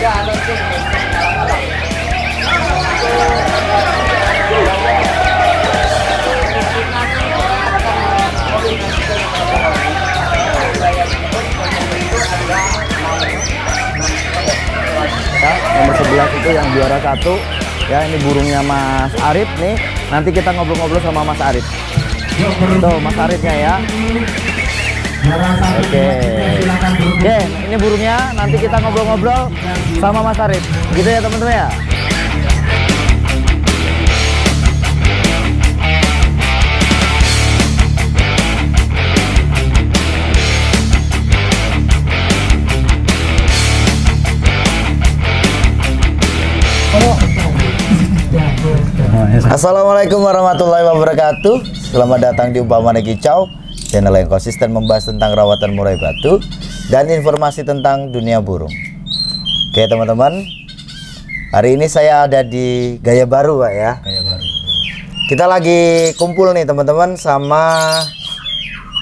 Ya, nomor 11 itu yang juara 1 ya, ini burungnya Mas Arif nih. Nanti kita ngobrol-ngobrol sama Mas Arif. Tuh Mas Arifnya ya. Oke, ini burungnya, nanti kita ngobrol-ngobrol sama Mas Arif gitu ya teman-teman ya. Assalamualaikum warahmatullahi wabarakatuh. Selamat datang di Umpamane Kicau, channel yang konsisten membahas tentang rawatan murai batu dan informasi tentang dunia burung. Oke teman-teman, hari ini saya ada di Gaya Baru Pak ya. Gaya Baru. Kita lagi kumpul nih teman-teman sama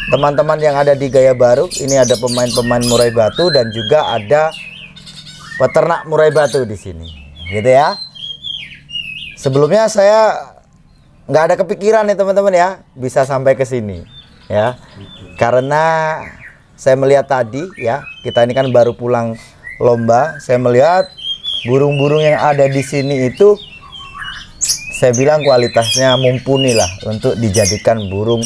teman-teman yang ada di Gaya Baru. Ini ada pemain-pemain murai batu dan juga ada peternak murai batu di sini, gitu ya. Sebelumnya saya nggak ada kepikiran nih teman-teman ya bisa sampai ke sini ya, karena saya melihat tadi ya, kita ini kan baru pulang lomba, saya melihat burung-burung yang ada di sini itu saya bilang kualitasnya mumpuni lah untuk dijadikan burung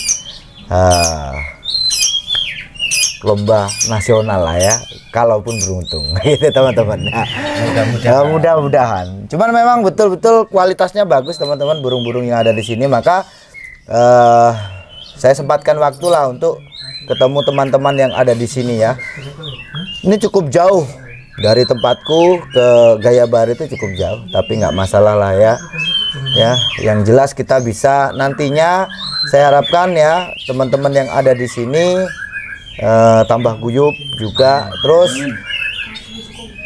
lomba nasional lah ya, kalaupun beruntung gitu teman-teman. Nah, mudah-mudahan. Cuman memang betul-betul kualitasnya bagus teman-teman burung-burung yang ada di sini, maka saya sempatkan waktu lah untuk ketemu teman-teman yang ada di sini ya. Ini cukup jauh dari tempatku ke Gaya Baru, itu cukup jauh, tapi nggak masalah lah ya. Ya, yang jelas kita bisa nantinya, saya harapkan ya teman-teman yang ada di sini tambah guyup juga, terus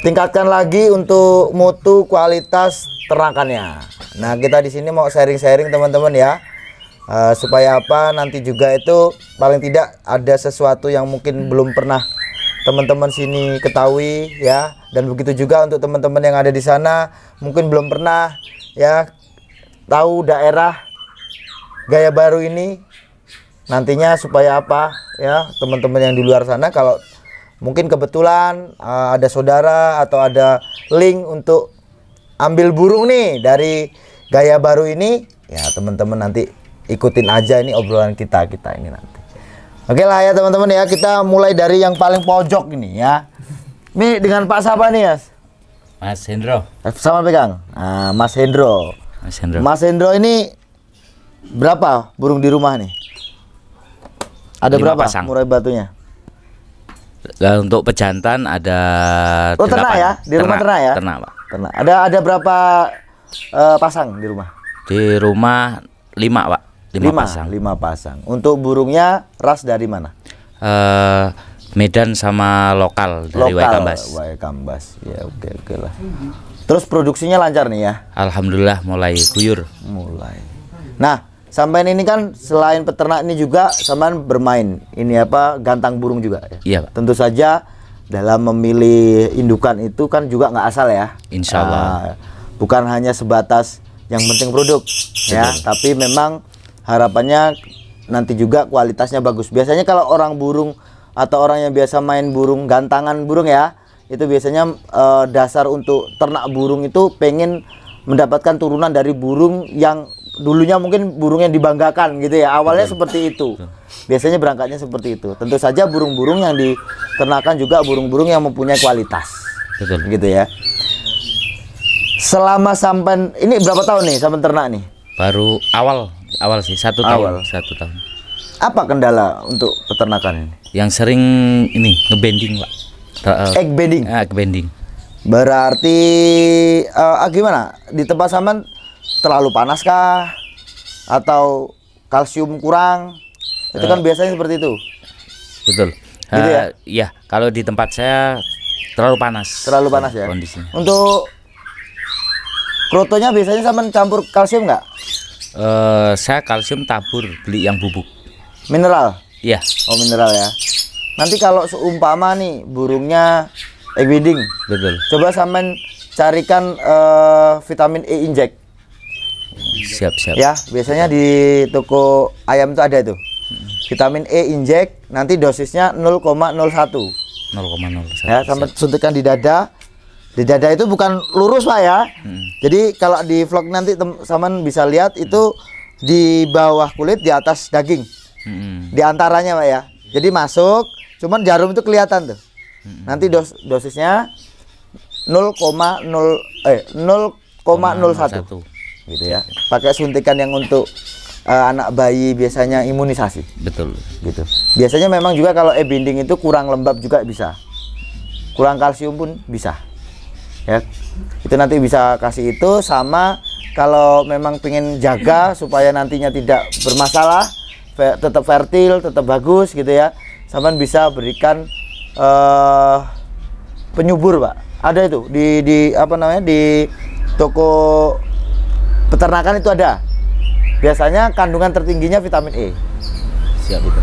tingkatkan lagi untuk mutu kualitas ternakannya. Nah, kita di sini mau sharing-sharing teman-teman ya, supaya apa nanti juga itu paling tidak ada sesuatu yang mungkin belum pernah teman-teman sini ketahui ya, dan begitu juga untuk teman-teman yang ada di sana mungkin belum pernah ya tahu daerah Gaya Baru ini. Nantinya supaya apa ya teman-teman yang di luar sana, kalau mungkin kebetulan ada saudara atau ada link untuk ambil burung nih dari Gaya Baru ini ya, teman-teman nanti ikutin aja ini obrolan kita ini nanti. Oke lah ya teman-teman ya, kita mulai dari yang paling pojok ini ya. Ini dengan Pak siapa nih Mas? Mas Hendro. Sama pegang. Nah, Mas Hendro. Mas Hendro ini berapa burung di rumah nih? Ada 5 berapa pasang murai batunya? Untuk pejantan ada ternak ya? Di rumah ternak ya? Ternak, Pak. Ternak. Ada berapa pasang di rumah? Di rumah 5, Pak. 5 pasang. 5 pasang. Untuk burungnya ras dari mana? Medan sama lokal dari Waikambas. Waikambas. Ya, oke lah. Terus produksinya lancar nih ya? Alhamdulillah mulai guyur. Mulai. Nah, sampean ini kan selain peternak ini juga sampean bermain ini apa, gantang burung juga ya? Iya Pak. Tentu saja dalam memilih indukan itu kan juga nggak asal ya. Insya Allah. Bukan hanya sebatas yang penting produk. Betul. Ya, tapi memang harapannya nanti juga kualitasnya bagus. Biasanya kalau orang burung atau orang yang biasa main burung, gantangan burung ya, itu biasanya dasar untuk ternak burung itu pengen mendapatkan turunan dari burung yang dulunya mungkin burung yang dibanggakan gitu ya. Awalnya seperti itu. Biasanya berangkatnya seperti itu. Tentu saja burung-burung yang diternakan juga burung-burung yang mempunyai kualitas. Betul. Gitu ya. Selama sampai ini berapa tahun nih sampai ternak nih? Baru awal sih, 1 tahun. 1 tahun. Apa kendala untuk peternakan ini? Yang sering ini ngebending, Pak. Egg bending. Egg bending. Berarti gimana? Di tempat sampean terlalu panas kah? Atau kalsium kurang? Itu kan biasanya seperti itu. Betul. Gitu ya? Ya, kalau di tempat saya terlalu panas. Terlalu panas ya? Kondisinya. Untuk krotonya biasanya sampean campur kalsium nggak? Saya kalsium tabur, beli yang bubuk. Mineral? Iya. Oh, mineral ya. Nanti kalau seumpama nih burungnya egg bedding. Betul. Coba sampean carikan vitamin E inject. Siap. Ya, biasanya di toko ayam itu ada itu. Vitamin E inject, nanti dosisnya 0,01. 0,01. Ya, sampai suntikan di dada. Di dada itu bukan lurus, Pak ya. Jadi kalau di vlog nanti sampean bisa lihat itu di bawah kulit, di atas daging. Di antaranya, Pak ya. Jadi masuk, cuman jarum itu kelihatan tuh. Nanti dosisnya 0,01 gitu ya. Pakai suntikan yang untuk anak bayi biasanya imunisasi. Betul. Gitu. Biasanya memang juga kalau e-binding itu kurang lembab juga bisa. Kurang kalsium pun bisa. Ya. Itu nanti bisa kasih itu, sama kalau memang pengen jaga supaya nantinya tidak bermasalah, tetap fertil, tetap bagus gitu ya. Sampean bisa berikan penyubur, Pak. Ada itu di apa namanya, di toko peternakan itu ada. Biasanya kandungan tertingginya vitamin E. Siap itu.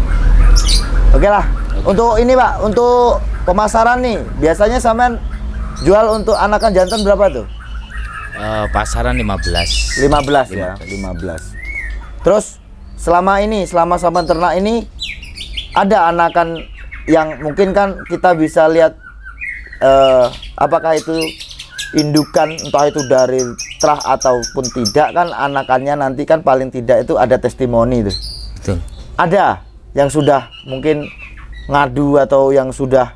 Oke lah. Untuk ini, Pak, untuk pemasaran nih, biasanya sampean jual untuk anakan jantan berapa tuh? Pasaran 15. 15 ya, 15. Terus selama sampean ternak ini ada anakan yang mungkin kan kita bisa lihat apakah itu indukan, entah itu dari terah ataupun tidak, kan anakannya nanti kan paling tidak itu ada testimoni itu. Betul. Ada yang sudah mungkin ngadu atau yang sudah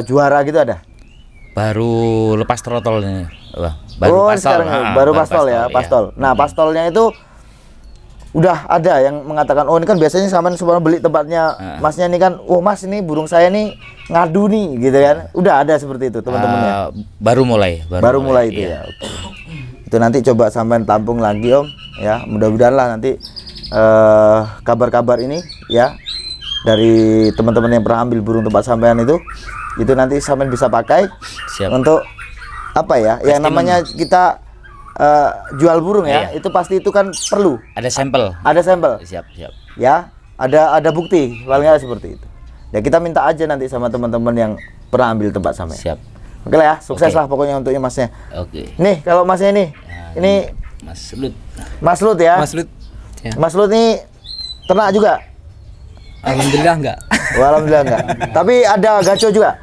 juara gitu, ada? Baru lepas trotol ini. Baru pastol. Baru pastol ya, pastol. Ya. Nah, pastolnya itu udah ada yang mengatakan, oh ini kan biasanya sampean semua beli tempatnya masnya ini kan, oh mas ini burung saya nih ngadu nih gitu kan. Udah ada seperti itu teman-temannya. Baru mulai itu iya. ya. Oke. Itu nanti coba sampean tampung lagi Om ya. Mudah-mudahan lah nanti kabar-kabar ini ya dari teman-teman yang pernah ambil burung tempat sampean itu nanti sampean bisa pakai. Siap. Untuk apa ya? Yang namanya kita jual burung ya, iya. itu pasti itu kan perlu Ada sampel. Siap. Ya, ada bukti paling nggak seperti itu. Ya kita minta aja nanti sama teman-teman yang pernah ambil tempat sampean. Siap. Oke lah ya, sukses lah pokoknya untuknya masnya. Oke. Nih kalau masnya ini Mas Lut. Mas Lut ya. Ya. Mas Lut nih ternak juga? Alhamdulillah enggak. Oh, alhamdulillah enggak. Tapi ada gaco juga?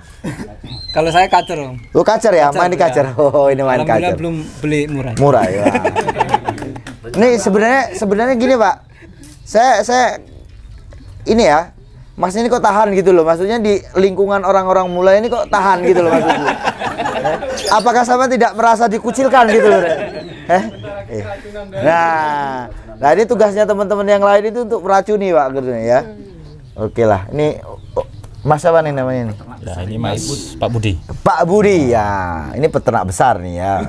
Kalau saya kacer, Om. Oh kacer ya, main di kacer. Oh ini main Alhamdulillah kacer. belum beli murah. Murah ya. Nih sebenarnya gini Pak. Saya ini ya, Mas ini kok tahan gitu loh. Maksudnya di lingkungan orang-orang mulai ini kok tahan gitu loh maksudnya. Apakah sama tidak merasa dikucilkan gitu loh? Nah ini tugasnya teman-teman yang lain itu untuk meracuni Pak gitu ya. Oke lah. Ini Mas apa nih namanya nih? Ya, ini Mas Pak Budi. Pak Budi ya. Ini peternak besar nih ya.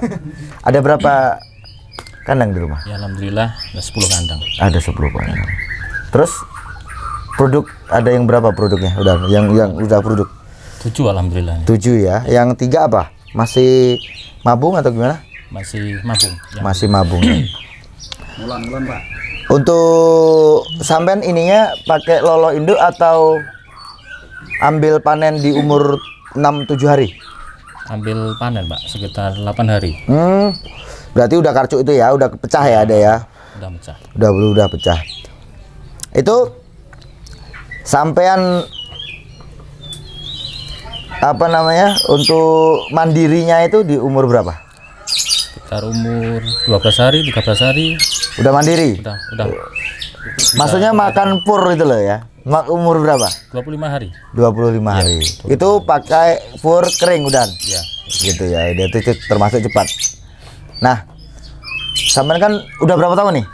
Ada berapa kandang di rumah? Ya alhamdulillah ada 10 kandang. Ada 10 kandang. Terus produk ada yang berapa produknya? Udah yang udah produk? 7 alhamdulillah. 7 ya. Yang 3 apa? Masih mabung atau gimana? Masih mabung. Ya. Masih mabung. Mulan Pak. Untuk sampean ininya pakai lolo induk atau ambil panen di umur 6-7 hari? Ambil panen Pak sekitar 8 hari. Berarti udah karcuk itu ya, udah pecah ya ada ya? Udah pecah. Udah pecah. Itu sampean apa namanya, untuk mandirinya itu di umur berapa? Sekitar umur 12 hari, 13 hari. Udah mandiri? Udah. Maksudnya makan pur itu loh ya? Umur berapa? 25 hari. 25 hari. Itu pakai pur kering udah? Ya. Gitu ya, itu termasuk cepat. Nah, sampean kan udah berapa tahun nih?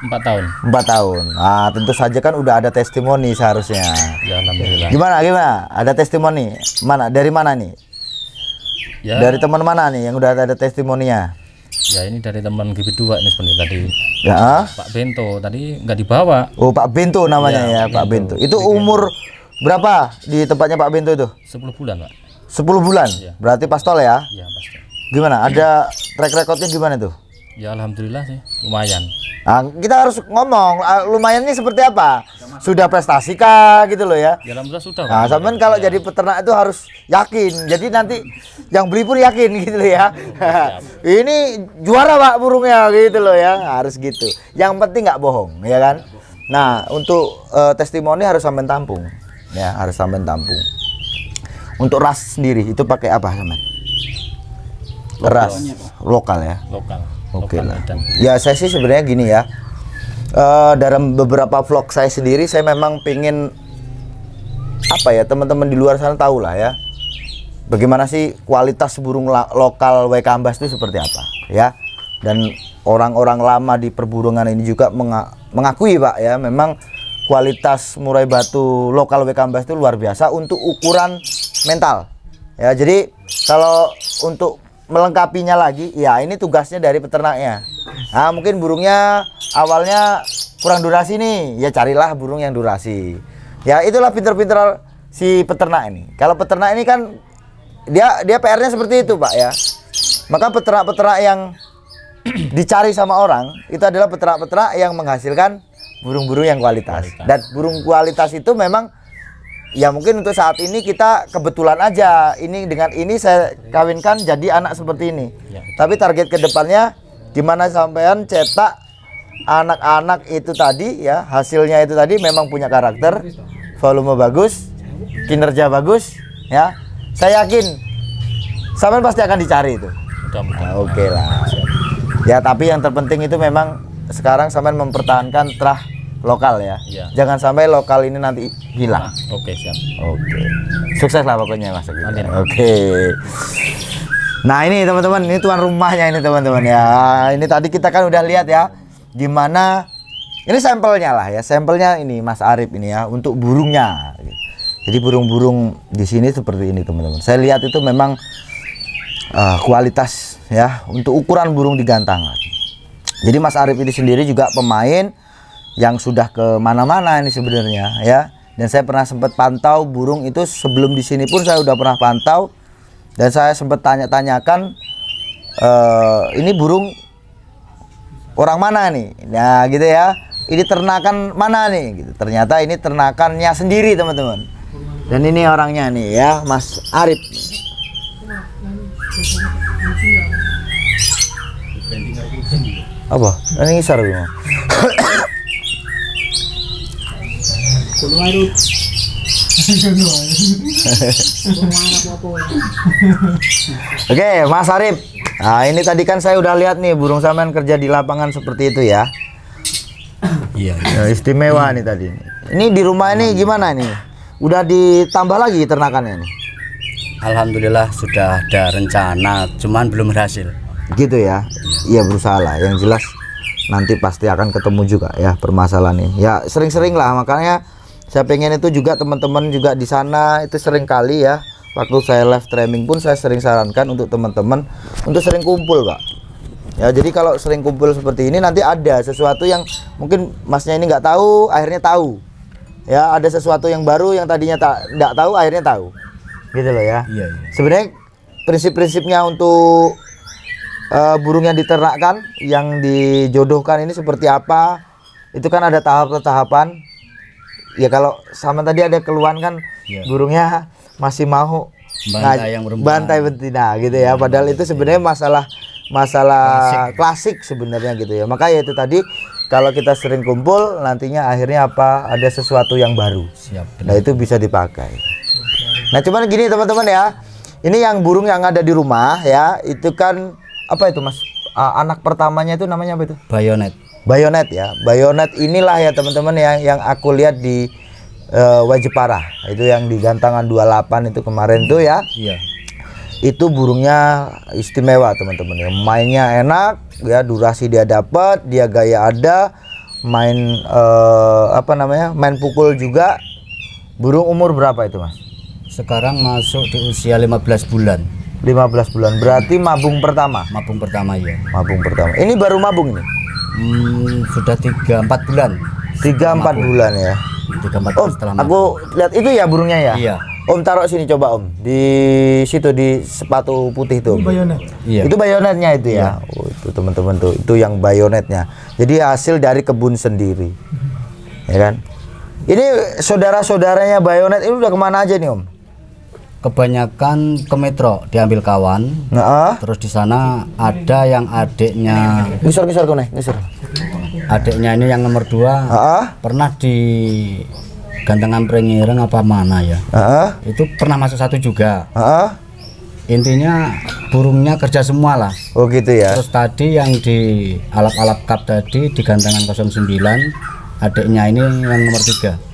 4 tahun. 4 tahun. Nah, tentu saja kan udah ada testimoni seharusnya. Ya alhamdulillah. Gimana? Ada testimoni? Mana? Dari mana nih? Ya. Dari teman mana nih yang udah ada testimoninya? Ya ini dari teman GB2 ini sebenarnya tadi. Ya. Pak Bento tadi nggak dibawa. Oh, Pak Bento namanya ya, Pak Bento. Itu umur berapa di tempatnya Pak Bento itu? 10 bulan Pak. 10 bulan? Ya. Berarti pastol ya? Ya pasti. Gimana? Ada track recordnya gimana tuh? Ya alhamdulillah sih, lumayan. Nah, kita harus ngomong lumayan ini seperti apa? Sudah prestasi kah gitu loh ya. Ya alhamdulillah sudah. Nah, Pak. sampean kalau jadi peternak itu harus yakin. Jadi nanti yang beli pun yakin gitu loh ya. Ini juara Pak burungnya gitu loh ya. Harus gitu. Yang penting nggak bohong ya kan. Nah, untuk testimoni harus sampean tampung. Ya, harus sampean tampung. Untuk ras sendiri itu pakai apa sampean? Ras lokal ya. Lokal. Oke Lokal lah. Medan. Ya saya sih sebenarnya gini ya. Dalam beberapa vlog saya sendiri saya memang pingin apa ya, teman-teman di luar sana tahu lah ya. Bagaimana sih kualitas burung lokal WK Ambas itu seperti apa ya. Dan orang-orang lama di perburungan ini juga mengakui Pak ya, memang kualitas murai batu lokal WK Ambas itu luar biasa untuk ukuran mental. Ya, jadi kalau untuk melengkapinya lagi, ya ini tugasnya dari peternaknya. Nah, mungkin burungnya awalnya kurang durasi nih, ya carilah burung yang durasi. Ya itulah pinter-pinter si peternak ini. Kalau peternak ini kan dia PR-nya seperti itu Pak ya. Maka peternak-peternak yang dicari sama orang itu adalah peternak-peternak yang menghasilkan burung-burung yang kualitas. Dan burung kualitas itu memang ya mungkin untuk saat ini kita kebetulan aja ini dengan ini saya kawinkan jadi anak seperti ini. Ya. Tapi target kedepannya gimana sampean cetak anak-anak itu tadi ya, hasilnya itu tadi memang punya karakter, volume bagus, kinerja bagus ya. Saya yakin sampean pasti akan dicari itu. Mudah-mudahan. Oke lah. Ya tapi yang terpenting itu memang sekarang sampean mempertahankan terah lokal ya. Iya. Jangan sampai lokal ini nanti hilang. Oke, siap. Oke. Sukses lah pokoknya Mas. Amin. Oke. Nah, ini teman-teman, ini tuan rumahnya ini teman-teman ya. Ini tadi kita kan udah lihat ya gimana ini sampelnya lah ya. Sampelnya ini Mas Arif ini ya untuk burungnya. Jadi burung-burung di sini seperti ini teman-teman. Saya lihat itu memang kualitas ya untuk ukuran burung di gantangan. Jadi Mas Arif ini sendiri juga pemain yang sudah ke mana-mana ini sebenarnya ya. Dan saya pernah sempat pantau burung itu sebelum di sini pun saya udah pernah pantau dan saya sempat tanya-tanyakan ini burung orang mana nih? Nah gitu ya. Ini ternakan mana nih? Gitu. Ternyata ini ternakannya sendiri teman-teman. Dan ini orangnya nih ya, Mas Arif. Apa? Ini ngisar gimana? Oke, Mas Arif. Nah, ini tadi kan saya udah lihat nih burung sampean kerja di lapangan seperti itu ya. Iya. Ya, istimewa nih tadi. Ini di rumah ini gimana nih? Udah ditambah lagi ternakannya nih? Alhamdulillah sudah ada rencana, cuman belum berhasil. Gitu ya. Iya berusaha lah. Yang jelas nanti pasti akan ketemu juga ya permasalahan ini. Ya sering-sering lah, makanya saya pengen itu juga teman-teman juga di sana itu sering kali ya. Waktu saya live streaming pun saya sering sarankan untuk teman-teman untuk sering kumpul Pak. Ya jadi kalau sering kumpul seperti ini nanti ada sesuatu yang mungkin masnya ini nggak tahu, akhirnya tahu. Ya ada sesuatu yang baru yang tadinya nggak tahu, akhirnya tahu. Gitu loh ya. Iya. Sebenarnya prinsip-prinsipnya untuk burung yang diternakkan, yang dijodohkan ini seperti apa? Itu kan ada tahap-tahapan. Ya kalau sama tadi ada keluhan kan Iya. burungnya masih mau Bantai yang perempuan. bantai betina gitu ya. Padahal itu sebenarnya masalah klasik sebenarnya gitu ya. Maka ya itu tadi kalau kita sering kumpul nantinya akhirnya apa? Ada sesuatu yang baru. Siap. Nah itu bisa dipakai. Nah cuman gini teman-teman ya, ini yang burung yang ada di rumah ya, itu kan apa itu Mas? Anak pertamanya itu namanya apa itu? Bayonet. Bayonet ya. Bayonet inilah ya teman-teman ya yang aku lihat di Wajepara. Itu yang di gantangan 28 itu kemarin tuh ya. Iya. Itu burungnya istimewa teman-teman ya. Mainnya enak ya, durasi dia dapat, dia gaya ada, main apa namanya? Main pukul juga. Burung umur berapa itu Mas? Sekarang masuk di usia 15 bulan. 15 bulan. Berarti mabung pertama. Mabung pertama ya. Mabung pertama. Ini baru mabung ini. Sudah 3-4 bulan. 3-4 bulan ya. 3-4 Oh, bulan setelah aku lihat itu ya burungnya ya. Iya. Om taruh sini coba Om, di situ di sepatu putih tuh. Bayonet. Iya. Itu bayonetnya itu ya. Oh, itu teman-teman tuh, itu yang bayonetnya. Jadi hasil dari kebun sendiri, ya kan? Ini saudara-saudaranya bayonet ini udah kemana aja nih Om? Kebanyakan ke Metro diambil kawan. Nah, Terus di sana ada yang adiknya, ngisor kone, ngisor. adiknya ini yang nomor 2 pernah di Gantengan Pringireng apa mana ya? Itu pernah masuk 1 juga. Intinya burungnya kerja semua lah. Oh gitu ya. Terus tadi yang di alap-alap kap tadi di Gantengan 09, adiknya ini yang nomor 3.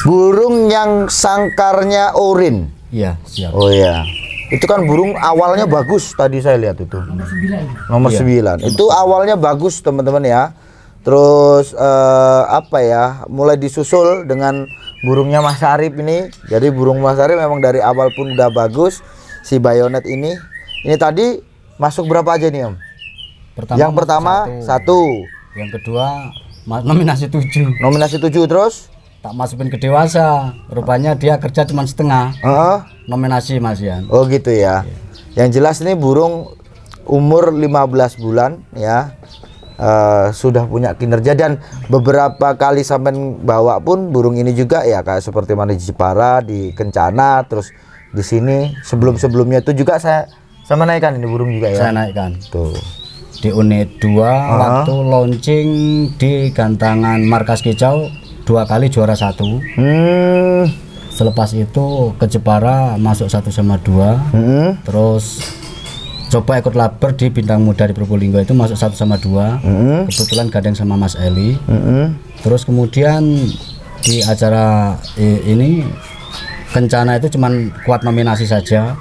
Burung yang sangkarnya orin. Iya, siap. Oh iya. Itu kan burung awalnya bagus tadi saya lihat itu. Nomor 9. Itu awalnya bagus teman-teman ya. Terus apa ya? Mulai disusul dengan burungnya Mas Arif ini. Jadi burung Mas Arif memang dari awal pun udah bagus si bayonet ini. Ini tadi masuk berapa aja nih Om? Yang pertama 1. Yang kedua nominasi 7. Nominasi 7 terus? Tak masukin ke dewasa. Rupanya dia kerja cuma setengah. Nominasi Mas Yan. Oh gitu ya. Yang jelas ini burung umur 15 bulan ya. Sudah punya kinerja dan beberapa kali sampai bawa pun burung ini juga ya kayak seperti mana di Jepara, di Kencana, terus di sini sebelum-sebelumnya itu juga saya sama naikkan ini burung juga ya. Saya naikkan. Tuh. Di unit 2 waktu launching di Gantangan Markas Kicau 2 kali juara 1. Selepas itu ke Jepara masuk 1 sama 2. Terus coba ikut labor di Bintang Muda di Probolinggo itu masuk 1 sama 2. Kebetulan gandeng sama Mas Eli. Terus kemudian di acara ini Kencana itu cuman kuat nominasi saja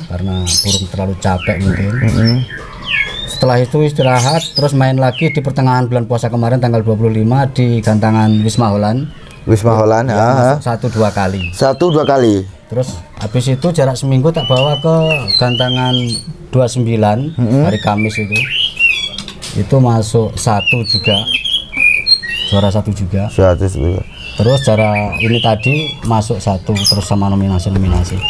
karena burung terlalu capek mungkin. Setelah itu istirahat, terus main lagi di pertengahan bulan puasa kemarin tanggal 25 di Gantangan Wisma Holland. Wisma Holland ya. 1-2 kali. 1-2 kali. Terus habis itu jarak seminggu tak bawa ke Gantangan 29 hari Kamis itu. Itu masuk 1 juga. Juara 1 juga. 100 juga. Terus cara ini tadi masuk 1 terus sama nominasi-nominasi.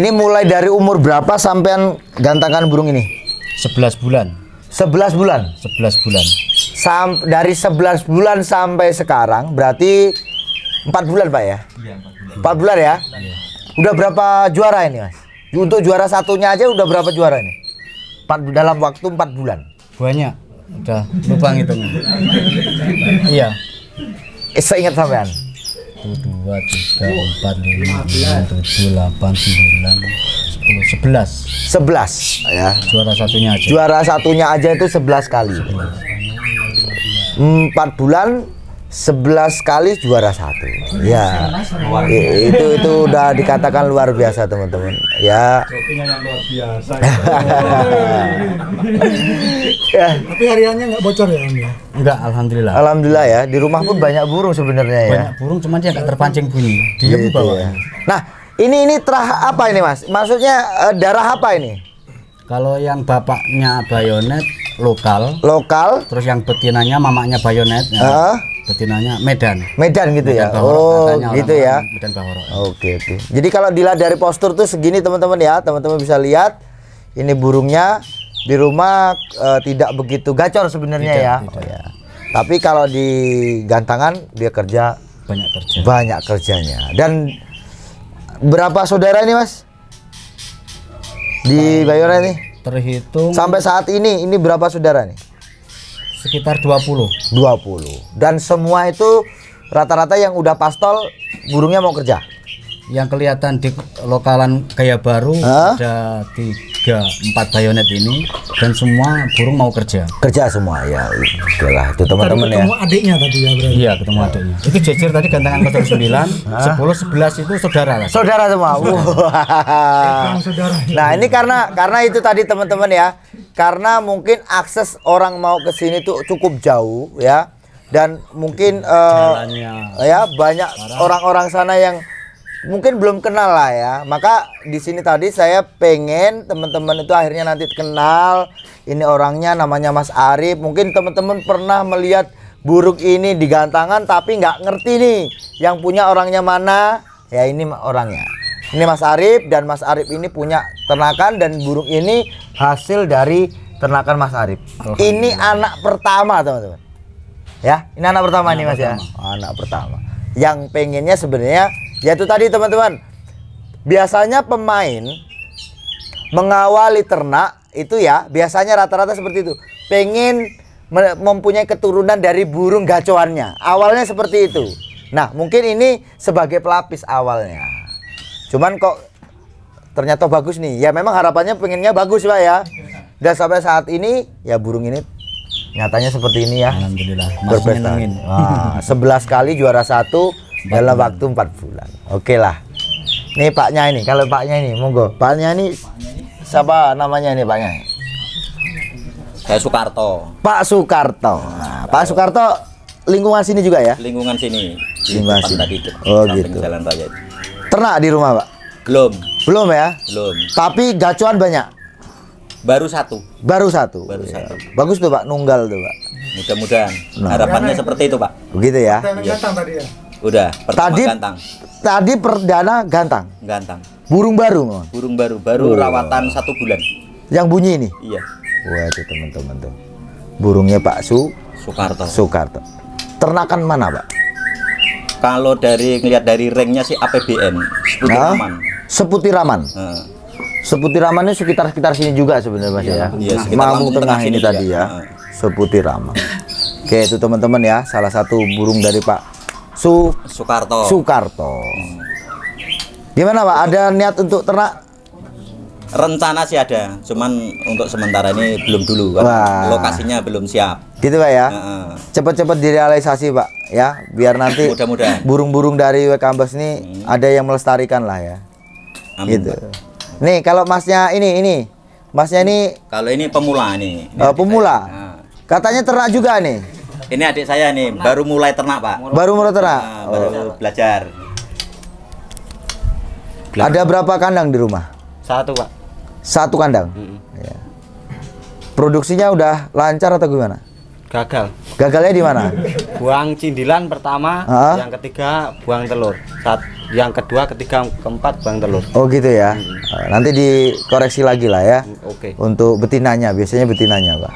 Ini mulai dari umur berapa sampean gantangan burung ini? 11 bulan. 11 bulan. 11 bulan. Dari 11 bulan sampai sekarang berarti 4 bulan Pak ya? Iya 4 bulan ya? Iya. Udah berapa juara ini Mas? Untuk juara satunya aja udah berapa juara ini? Dalam waktu 4 bulan. Banyak. Udah lupa ngitungnya. Iya. Seingat sampean? 1, 2, 3, 4, 5, 6, 7, 8, 9, 10, 11. 11 ya. Juara satunya aja. Juara satunya aja itu 11 kali. 4 bulan 11 kali juara 1. Ya. Itu udah dikatakan luar biasa teman-teman. Ya. Yang luar biasa. Ya. Tapi hariannya nggak bocor ya Om ya? Enggak, alhamdulillah. Alhamdulillah ya. Di rumah pun banyak burung sebenarnya ya. Banyak burung cuman dia nggak terpancing bunyi. Diem Gitu bawah. ya. Nah, ini terah apa ini Mas? Maksudnya darah apa ini? Kalau yang bapaknya bayonet lokal, Terus yang betinanya mamanya bayonet, betinanya Medan. Medan gitu ya. Bahorok, Oh, katanya gitu orang-orang ya. Medan Bahorok. Oke. Jadi kalau dilihat dari postur tuh segini teman-teman ya, teman-teman bisa lihat ini burungnya di rumah tidak begitu gacor sebenarnya ya. Tidak. Oh, ya. Tapi kalau di gantangan dia kerja Banyak kerja. kerjanya. Dan berapa saudara ini Mas? Di Bayonet nih? Terhitung Sampai saat ini berapa saudara nih? sekitar 20. 20. Dan semua itu rata-rata yang udah pastol burungnya mau kerja. Yang kelihatan di lokalan Gaya Baru ada 3-4 bayonet ini dan semua burung mau kerja. Kerja semua ya. Itulah itu teman-teman ya. Ketemu adiknya tadi ya berarti. Iya, ketemu adiknya. Itu jejer tadi Gantangan 09, 10, 11 itu saudara lah. Saudara semua. Saudara. Nah, ini karena itu tadi teman-teman ya. Karena mungkin akses orang mau ke sini tuh cukup jauh ya. Dan mungkin ya banyak orang-orang sana yang mungkin belum kenal lah ya. Maka di sini tadi saya pengen teman-teman itu akhirnya nanti kenal. Ini orangnya namanya Mas Arif. Mungkin teman-teman pernah melihat burung ini di gantangan tapi nggak ngerti nih yang punya orangnya mana ya ini orangnya. Ini Mas Arif, dan Mas Arif ini punya ternakan, dan burung ini hasil dari ternakan Mas Arif. Ini anak pertama teman-teman. Ya, ini anak pertama nih Mas ya. Anak pertama. Yang pengennya sebenarnya yaitu tadi teman-teman. Biasanya pemain mengawali ternak itu ya biasanya rata-rata seperti itu. Pengen mempunyai keturunan dari burung gacoannya. Awalnya seperti itu. Nah, mungkin ini sebagai pelapis awalnya. Cuman kok ternyata bagus nih. Ya memang harapannya pengennya bagus Pak ya. Dan sampai saat ini ya burung ini nyatanya seperti ini ya. Alhamdulillah. Berprestasi. Nah, 11 kali juara 1 dalam waktu 4 bulan. Oke lah. Nih Paknya ini, kalau Paknya ini monggo. Paknya ini siapa namanya ini Paknya? Saya Soekarto. Pak Soekarto. Nah, Pak Soekarto lingkungan sini juga ya? Lingkungan sini. Di Lingkungan depan sini. tadi, Oh, samping gitu. Jalan raya. Ternak di rumah Pak? Belum, Belum ya? belum. Tapi gacuan banyak. Baru satu. Baru satu. Baru Ya. satu. Bagus tuh Pak, nunggal tuh Pak. Mudah-mudahan. Nah. Harapannya seperti itu, Pak. Begitu ya. Gantang tadi ya. Udah, pertama Tadi gantang. tadi perdana gantang. Gantang. Burung baru Mon. Burung baru rawatan 1 bulan. Yang bunyi ini. Iya. Wah, itu teman-teman tuh. Burungnya Pak Soekarto. Soekarto. Ternakan mana Pak? Kalau dari ngelihat dari ringnya sih APBN, Seputi Nah, Raman. Seputiraman. Nah, Seputiraman ini sekitar sini juga sebenarnya Mas ya. iya, sekitar Lampung Lampung Tengah Tengah ini sini tadi juga. ya. Seputiraman. Oke, itu teman-teman ya, salah satu burung dari Pak Soekarto. Soekarto. Gimana Pak? Ada niat untuk ternak? Rencana sih ada, cuman untuk sementara ini belum dulu kan. Wah. Lokasinya belum siap. Gitu Pak ya. Heeh. Cepat-cepat direalisasi Pak ya, biar nanti Mudah-mudahan. burung-burung dari Wekambes ini ada yang melestarikan lah ya. Amin, Gitu. Pak. Nih kalau masnya ini. Masnya ini Kalau ini pemula nih. Ini adik pemula. saya. Nah, Katanya ternak juga nih. ini adik saya nih, baru mulai ternak, Pak. Baru mulai ternak. Nah, baru belajar. Ada berapa kandang di rumah? 1, Pak. 1 kandang. Ya. Produksinya udah lancar atau gimana? Gagal. Gagalnya di mana? Buang cindilan pertama, Ah. yang ketiga buang telur. Yang kedua, ketiga, keempat buang telur. Oh gitu ya. Nanti dikoreksi lagi lah ya. Oke. Untuk betinanya, biasanya betinanya Pak.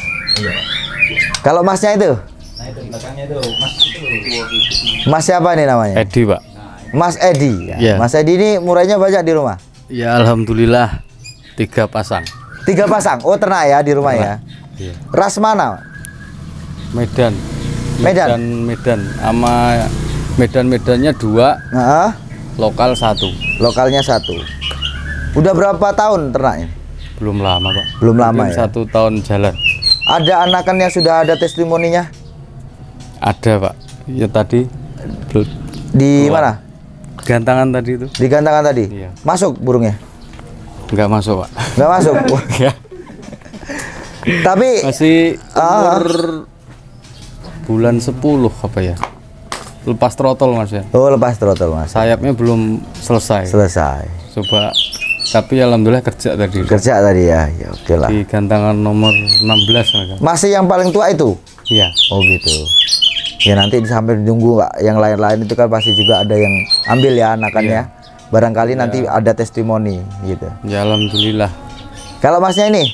Kalau masnya itu? Mas siapa nih namanya? Edi, Pak. Mas Edi. Ya. Iya. Mas Edi ini murahnya banyak di rumah. Ya alhamdulillah 3 pasang. 3 pasang. Oh ternak ya di rumah ya. Iya. Ras mana? Medan. Medan? Medan sama Medannya 2, Nah, lokal 1. lokalnya 1. Udah berapa tahun ternaknya? Belum lama, Pak. Belum lama Mungkin ya. 1 tahun jalan. Ada anakan yang sudah ada testimoninya? Ada, Pak. Ya tadi Di Dua. mana? gantangan tadi itu Di gantangan tadi? Iya. Masuk burungnya? nggak masuk, Pak. Nggak masuk? Ya. Tapi Masih Ah. umur bulan 10 apa ya? Lepas trotol, Mas ya. oh lepas throttle Mas. Sayapnya belum selesai. Selesai. Coba, tapi alhamdulillah kerja tadi. Kerja tadi ya. Ya oke lah. Di gantangan nomor 16 mereka. Masih yang paling tua itu? Iya. Oh gitu. Ya nanti sampai nunggu Pak. Yang lain-lain itu kan pasti juga ada yang ambil ya anakannya. Barangkali nanti ada testimoni gitu. Ya alhamdulillah. Kalau Masnya ini?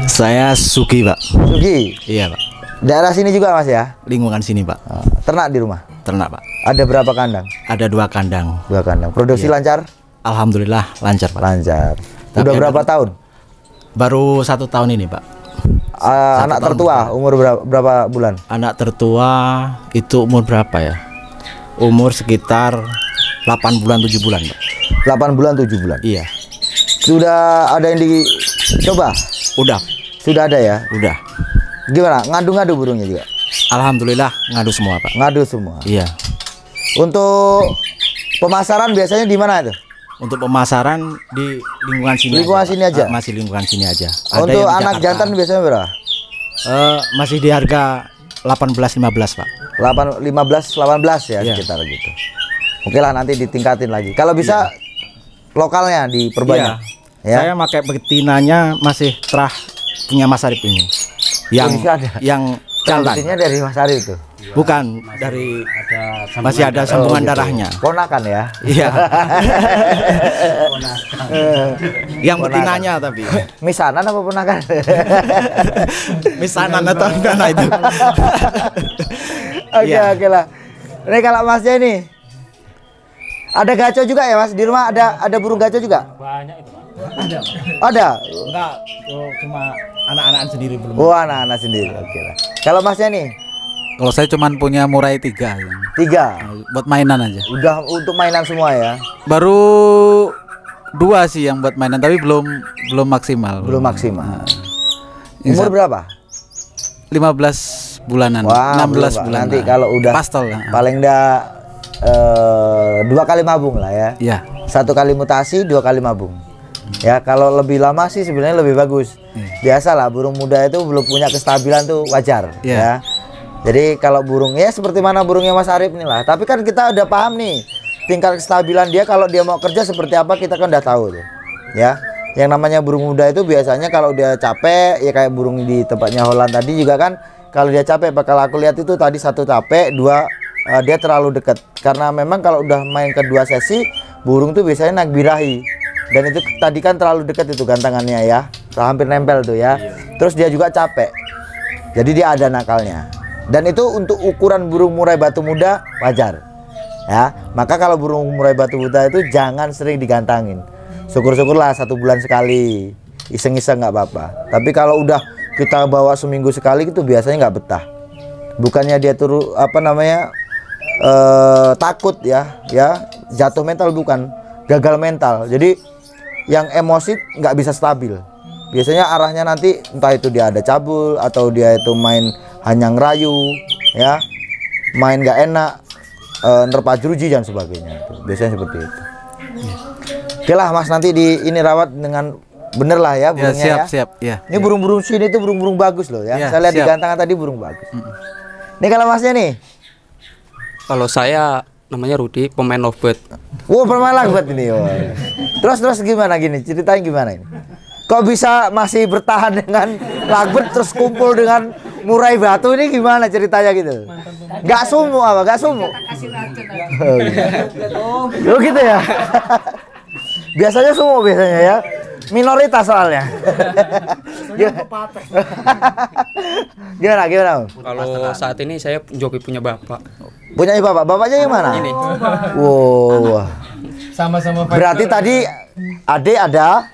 Saya Sugi, Pak. Sugi. Iya, Pak. Daerah sini juga Mas ya? Lingkungan sini, Pak. Ternak di rumah? Ternak, Pak. Ada berapa kandang? Ada 2 kandang. 2 kandang. Produksi lancar? Alhamdulillah lancar, Pak. Lancar. Tapi Udah ada- berapa tahun? Baru 1 tahun ini, Pak. Anak tahun tertua umur berapa bulan? Anak tertua itu umur berapa ya? Umur sekitar 8 bulan 7 bulan, Pak. 8 bulan 7 bulan. Iya. Sudah ada yang dicoba? Udah, Sudah ada ya? udah. Gimana? Ngadu-ngadu burungnya juga? Alhamdulillah ngadu semua, Pak. Ngadu semua. Iya. Untuk pemasaran biasanya di mana itu? Untuk pemasaran di lingkungan sini. Lingkungan aja, Pak. sini aja? Masih lingkungan sini aja. Untuk yang di anak Jakarta. jantan biasanya berapa? Masih di harga 18-15, Pak. 15-18 ya Iya. sekitar gitu. Oke lah nanti ditingkatin lagi. Kalau bisa lokalnya diperbanyak. Ya. Saya pakai betinanya masih terah punya Mas Arif ini. Yang Oh, bisa ada. yang jantan. Betinanya dari Mas Ari itu. Bukan dari Masih ada sambungan darahnya. Ponakan ya. Iya. Yang betinanya tapi. Misanan apa ponakan? Misanan atau gimana itu? Oke, oke lah. Ini kalau Masnya ini ada gaco juga ya Mas? Di rumah ada burung gaco juga? Banyak itu, Pak. Ada? Enggak, cuma anak-anak sendiri belum. Oh, anak-anak sendiri. Oke lah. Kalau Masnya nih? Kalau saya cuman punya murai 3 ya. 3. Buat mainan aja. Udah untuk mainan semua ya? Baru 2 sih yang buat mainan tapi belum maksimal. Belum maksimal. Insya- Umur berapa? 15 bulanan. Wah, 16 belum, Pak. bulanan. Nanti kalau udah pastol. paling enggak 2 kali mabung lah ya. Iya. 1 kali mutasi, 2 kali mabung. Ya, kalau lebih lama sih sebenarnya lebih bagus. Biasalah burung muda itu belum punya kestabilan tuh wajar ya. Jadi kalau burung ya seperti mana burungnya Mas Arif nih lah. Tapi kan kita udah paham nih tingkat kestabilan dia kalau dia mau kerja seperti apa kita kan udah tahu tuh. Ya. Yang namanya burung muda itu biasanya kalau dia capek ya kayak burung di tempatnya Holland tadi juga kan kalau dia capek bakal aku lihat itu tadi 1 capek, 2 dia terlalu dekat. Karena memang kalau udah main kedua sesi burung tuh biasanya naik birahi. Dan itu tadi kan terlalu dekat itu gantangannya ya. Hampir nempel tuh ya. Terus dia juga capek. Jadi dia ada nakalnya. Dan itu untuk ukuran burung murai batu muda wajar. Ya, maka kalau burung murai batu muda itu jangan sering digantangin. Syukur-syukurlah 1 bulan sekali. Iseng-iseng nggak apa-apa. Tapi kalau udah kita bawa seminggu sekali itu biasanya nggak betah. Bukannya dia takut ya, jatuh mental bukan, gagal mental. Jadi yang emosi nggak bisa stabil. Biasanya arahnya nanti entah itu dia ada cabul atau dia itu main hanya ngerayu ya, main nggak enak, nerpa jeruji dan sebagainya itu. Biasanya seperti itu. Oke lah Mas, nanti ini rawat dengan bener lah ya burungnya siap ya. Ini burung-burung sini itu burung-burung bagus loh ya. Saya lihat di gantangan tadi burung bagus. Ini kalau Masnya nih? Kalau saya namanya Rudi, pemain lovebird. Wow, pemain lovebird ini. Terus gimana gini? Ceritain gimana ini? Kok bisa masih bertahan dengan lovebird terus kumpul dengan murai batu ini gimana ceritanya gitu? Gak sumu apa? Gak sumu? Oh gitu ya? Biasanya sumu biasanya ya? Minoritas soalnya. Gimana? Kalau saat ini saya joki punya bapak. Punya bapak? Bapaknya yang mana? Ini. Wow. Sama-sama. Berarti tadi adik ada.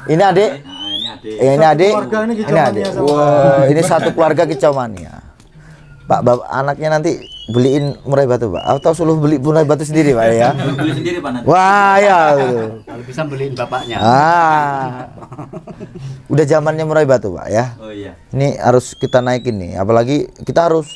Ini adik. Ini adik. Ini adik. Wah, ini satu keluarga kicau mania. Pak, bapak anaknya nanti beliin murai batu, Pak. Atau suruh beli murai batu sendiri, Pak ya? Beli sendiri Pak nanti. Wah, ya. Kalau bisa beliin bapaknya. Udah zamannya murai batu, Pak ya. Oh iya. Ini harus kita naikin nih. Apalagi kita harus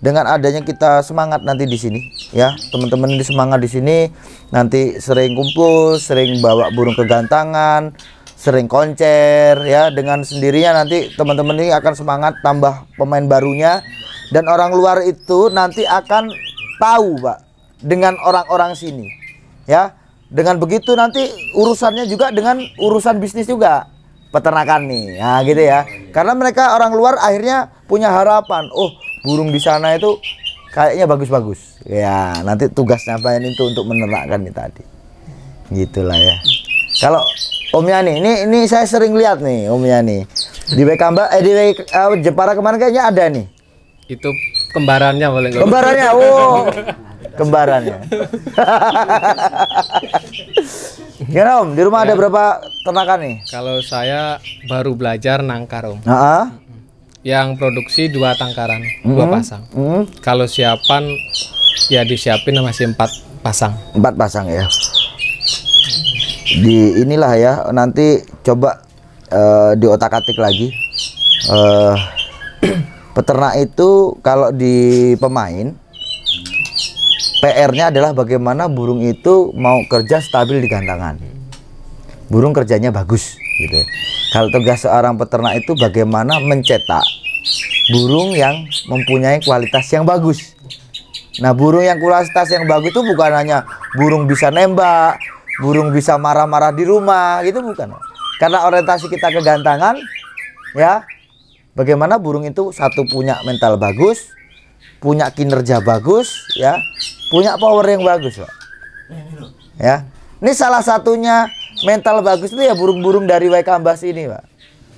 dengan adanya kita semangat nanti di sini ya. Teman-teman ini semangat di sini, nanti sering kumpul, sering bawa burung ke gantangan, sering koncer ya, dengan sendirinya nanti teman-teman ini akan semangat, tambah pemain barunya, dan orang luar itu nanti akan tahu Pak dengan orang-orang sini ya. Dengan begitu nanti urusannya juga dengan urusan bisnis juga peternakan nih, nah gitu ya. Karena mereka orang luar akhirnya punya harapan, oh burung di sana itu kayaknya bagus-bagus ya, nanti tugasnya apa itu untuk menernakkan nih tadi, gitulah ya. Kalau Om Yani, ini saya sering lihat nih Om Yani di Bekamba, di Jepara kemarin kayaknya ada nih. Itu kembarannya paling. Kembarannya, wow, kembarannya. Gimana Om, di rumah ada berapa ternakan nih? Kalau saya baru belajar nangkar Om. Yang produksi 2 tangkaran, 2 pasang. Kalau siapan ya disiapin masih 4 pasang. 4 pasang ya. Di inilah ya, nanti coba diotak-atik lagi. Peternak itu kalau di pemain, PR-nya adalah bagaimana burung itu mau kerja stabil di gantangan. Burung kerjanya bagus gitu ya. Kalau tugas seorang peternak itu bagaimana mencetak burung yang mempunyai kualitas yang bagus. Nah, burung yang kualitas yang bagus itu bukan hanya burung bisa nembak, burung bisa marah-marah di rumah, gitu bukan. Karena orientasi kita ke gantangan ya, bagaimana burung itu satu punya mental bagus, punya kinerja bagus ya, punya power yang bagus Pak. Ya, ini salah satunya mental bagus itu ya burung-burung dari Waikambas ini Pak.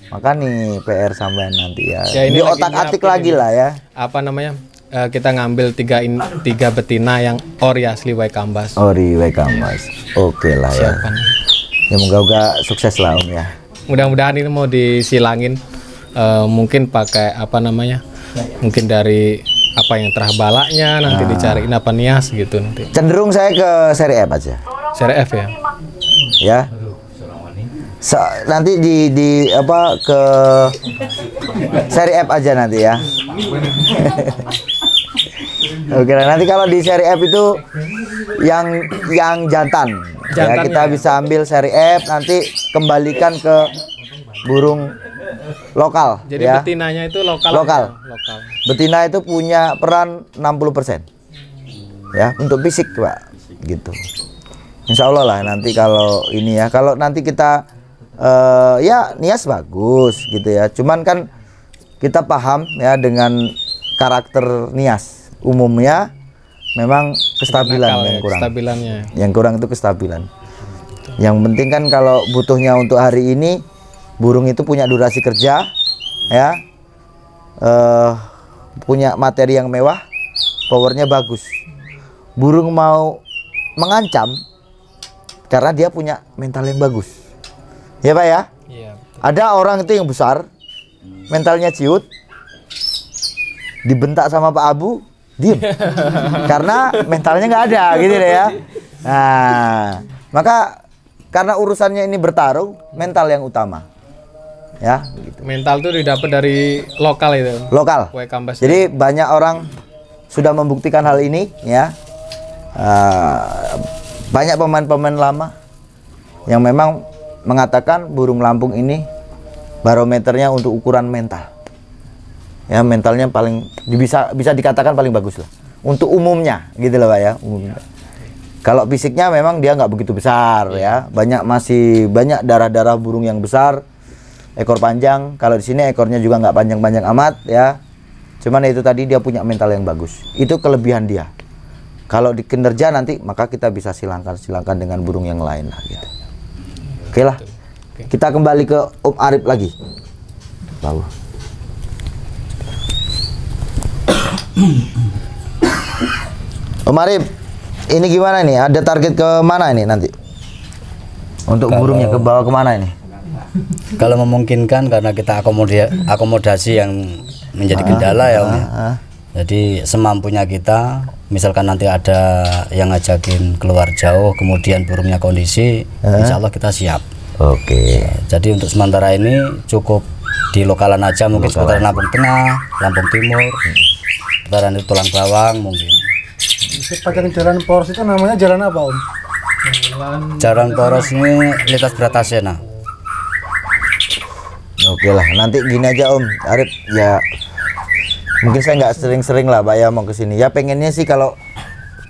Maka nih PR sampean nanti ya, ini di otak-atik lagi lah ya. Apa namanya? Kita ngambil tiga betina yang ori asli Waikambas. Ori Waikambas. Oke lah ya. Siapkan. Ya moga-moga sukses lah Om ya. Mudah-mudahan ini mau disilangin, mungkin pakai apa namanya? Mungkin dari apa yang terah balaknya nanti dicariin apa nias gitu nanti. Cenderung saya ke seri F aja. Seri F ya. Ya. Nanti di apa ke seri F aja nanti ya. Oke, nanti kalau di seri F itu yang jantan ya, kita bisa ambil seri F, nanti kembalikan ke burung lokal. Jadi ya. betinanya itu lokal. Lokal. Betina itu punya peran 60%. Ya, untuk fisik, Pak. Gitu. Insya Allah lah nanti kalau ini ya, kalau nanti kita ya nias bagus gitu ya. Cuman kan kita paham ya dengan karakter nias. Umumnya memang kestabilan yang kurang. Yang kurang itu kestabilan. Yang penting kan kalau butuhnya untuk hari ini, burung itu punya durasi kerja ya, punya materi yang mewah, powernya bagus. Burung mau mengancam karena dia punya mental yang bagus. Ya Pak ya? Iya. Ada orang itu yang besar, mentalnya ciut, dibentak sama Pak Abu, diem. Karena mentalnya nggak ada gitu deh ya. Nah, maka karena urusannya ini bertarung, mental yang utama. Ya, gitu. Mental tuh didapat dari lokal itu. Lokal. Waikambas. Jadi banyak orang sudah membuktikan hal ini ya. Banyak pemain-pemain lama yang memang mengatakan burung Lampung ini barometernya untuk ukuran mental. Ya, mentalnya paling bisa dikatakan paling bagus lah. Untuk umumnya gitu loh Pak ya, umumnya. Kalau fisiknya memang dia nggak begitu besar ya. Masih banyak darah-darah burung yang besar, ekor panjang. Kalau di sini ekornya juga nggak panjang-panjang amat ya. Cuman itu tadi dia punya mental yang bagus. Itu kelebihan dia. Kalau di kinerja nanti maka kita bisa silangkan dengan burung yang lain lah gitu. Oke lah. Kita kembali ke Om Arif lagi. Lalu. Om Arif, ini gimana nih? Ada target ke mana ini nanti? Untuk burungnya ke bawah kemana ini? Kalau memungkinkan karena kita akomodasi yang menjadi kendala ya Om ya. Jadi semampunya kita, misalkan nanti ada yang ngajakin keluar jauh, kemudian burungnya kondisi, insya Allah kita siap. Oke. Jadi untuk sementara ini cukup di lokalan aja, mungkin seputaran Lampung Tengah, Lampung Timur, seputaran itu Tulang Bawang mungkin. Sepanjang jalan poros itu namanya jalan apa Om? Jalan poros ini lintas Bratasena. Oke lah, nanti gini aja Om Arif ya. Mungkin saya nggak sering-sering lah Pak ya mau kesini. Ya pengennya sih kalau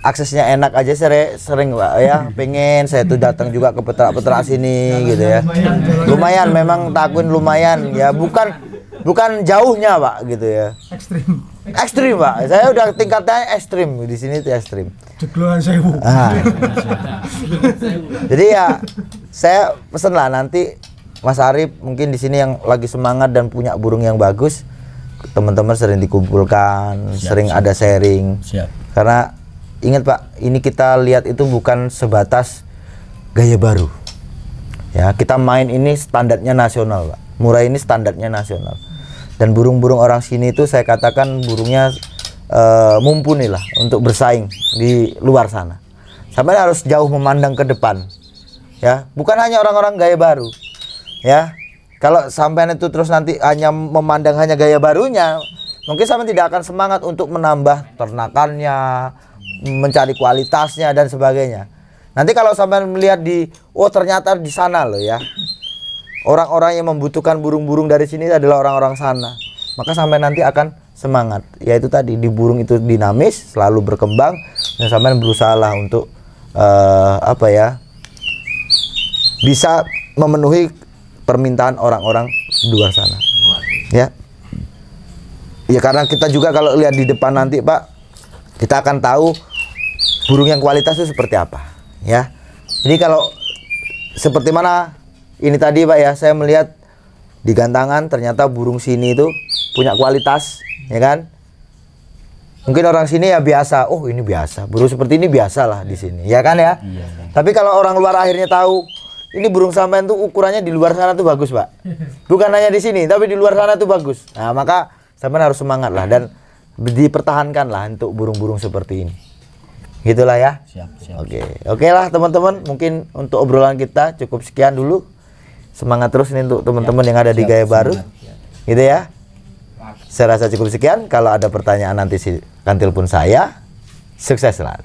aksesnya enak aja sering Pak ya. Pengen saya tuh datang juga ke peternak-peternak sini gitu ya. Lumayan memang takuin lumayan ya. Bukan jauhnya Pak gitu ya. Ekstrim Pak. Saya udah tingkatnya ekstrim di sini tuh ekstrim. Jegloan sewu. Jadi ya saya pesen lah nanti Mas Arif mungkin di sini yang lagi semangat dan punya burung yang bagus. Teman-teman sering dikumpulkan, sering ada sharing. Karena ingat Pak, ini kita lihat itu bukan sebatas gaya baru. Ya, kita main ini standarnya nasional, Pak. Murai ini standarnya nasional. Dan burung-burung orang sini itu saya katakan burungnya mumpuni lah untuk bersaing di luar sana. Sampai harus jauh memandang ke depan. Ya, bukan hanya orang-orang gaya baru. Ya. Kalau sampean itu terus nanti hanya memandang hanya gaya barunya, mungkin sampean tidak akan semangat untuk menambah ternakannya, mencari kualitasnya dan sebagainya. Nanti kalau sampean melihat ternyata di sana loh ya, orang-orang yang membutuhkan burung-burung dari sini adalah orang-orang sana, maka sampean nanti akan semangat. Yaitu tadi di burung itu dinamis, selalu berkembang, dan sampean berusaha lah untuk bisa memenuhi permintaan orang-orang di luar sana. Ya. Ya karena kita juga kalau lihat di depan nanti Pak, kita akan tahu burung yang kualitas itu seperti apa, ya. Jadi kalau seperti mana ini tadi Pak ya, saya melihat di gantangan ternyata burung sini itu punya kualitas, ya kan? Mungkin orang sini ya biasa, oh ini biasa, burung seperti ini biasa lah di sini, ya kan ya? Iya. Tapi kalau orang luar akhirnya tahu ini burung sampean tuh ukurannya di luar sana tuh bagus Pak, bukan hanya di sini, tapi di luar sana tuh bagus. Nah maka sampean harus semangat lah dan dipertahankan lah untuk burung-burung seperti ini. Gitulah ya. Siap. Oke lah teman-teman, mungkin untuk obrolan kita cukup sekian dulu. Semangat terus nih untuk teman-teman yang ada di Gaya Baru, gitu ya. Saya rasa cukup sekian. Kalau ada pertanyaan nanti silakan telepon saya. Sukses selalu.